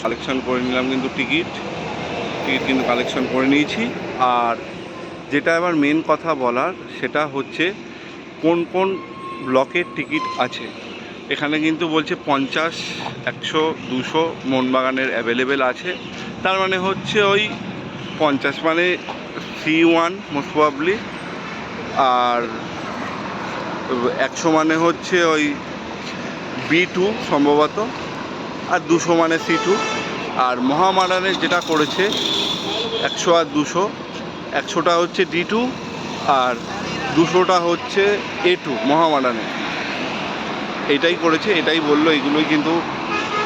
Collection করে নিলাম কিন্তু টিকিট কিন্তু কালেকশন করে নিয়েছি। আর যেটা এবার মেন কথা বলার সেটা হচ্ছে কোন কোন ব্লকের টিকিট আছে। এখানে কিন্তু বলছে 50, 100, 200 মোহনবাগানের অ্যাভেলেবেল আছে। তার মানে হচ্ছে ওই 50 মানে C1 মোস্ট প্রবাবলি, আর 100 মানে হচ্ছে ওই B2 সম্ভবত, আর 200 মানে C2। আর মহামারানের যেটা করেছে 100 আর 200, 100টা হচ্ছে D2 আর 200টা হচ্ছে A2 মহামারানের। এটাই করেছে, এটাই বললো, এগুলোই কিন্তু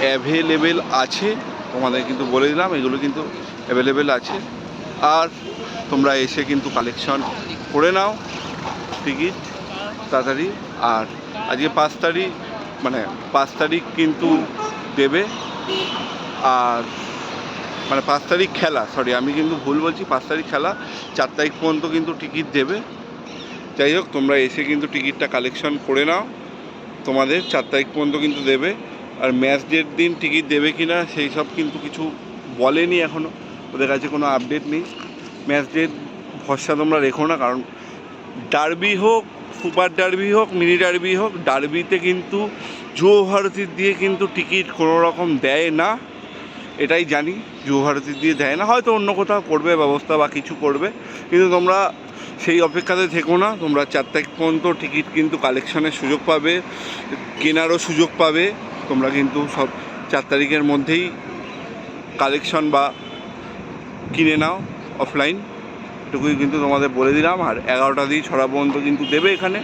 অ্যাভেলেবেল আছে। তোমাদের কিন্তু বলে দিলাম এগুলো কিন্তু অ্যাভেলেবেল আছে। আর তোমরা এসে কিন্তু কালেকশন করে নাও টিকিট তাড়াতাড়ি। আর আজকে 5 তারিখ, মানে 5 তারিখ কিন্তু দেবে। আর মানে 5 তারিখ খেলা, সরি আমি কিন্তু ভুল বলছি, 5 তারিখ খেলা, 4 তারিখ পর্যন্ত কিন্তু টিকিট দেবে। যাই হোক, তোমরা এসে কিন্তু টিকিটটা কালেকশন করে নাও, তোমাদের 4 তারিখ পর্যন্ত কিন্তু দেবে। আর ম্যাচ ডের দিন টিকিট দেবে কি না সেই সব কিন্তু কিছু বলেনি এখনও, ওদের কাছে কোনো আপডেট নেই। ম্যাচ ডের ভরসা তোমরা রেখো না, কারণ ডার্বি হোক, সুপার ডার্বি হোক, মিনি ডার্বি হোক, ডার্বিতে কিন্তু যুব ভারতীর দিয়ে কিন্তু টিকিট কোনো রকম দেয় না, এটাই জানি। যুব ভারতীর দিয়ে দেয় না, হয়তো অন্য কোথাও করবে ব্যবস্থা বা কিছু করবে, কিন্তু তোমরা সেই অপেক্ষাতে থেকো না। তোমরা 4 তারিখ পর্যন্ত টিকিট কিন্তু কালেকশনের সুযোগ পাবে, কেনারও সুযোগ পাবে। তোমরা কিন্তু সব 4 তারিখের মধ্যেই কালেকশন বা কিনে নাও অফলাইন, এটুকুই কিন্তু তোমাদের বলে দিলাম। আর 11টা দিয়ে 6টা পর্যন্ত কিন্তু দেবে এখানে।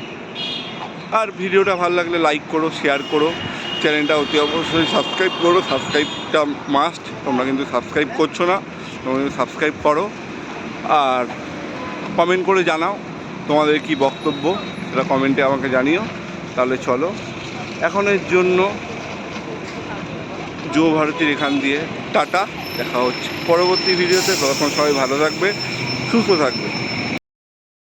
আর ভিডিওটা ভালো লাগলে লাইক করো, শেয়ার করো, চ্যানেলটা অতি অবশ্যই সাবস্ক্রাইব করো। সাবস্ক্রাইবটা মাস্ট, তোমরা কিন্তু সাবস্ক্রাইব করছো না, তোমরা কিন্তু সাবস্ক্রাইব করো। আর কমেন্ট করে জানাও তোমাদের কি বক্তব্য, সেটা কমেন্টে আমাকে জানিও। তাহলে চলো, এখনের জন্য যুব ভারতীর এখান দিয়ে টাটা, দেখা হচ্ছে পরবর্তী ভিডিওতে। তখন সবাই ভালো থাকবে, সুস্থ থাকবে।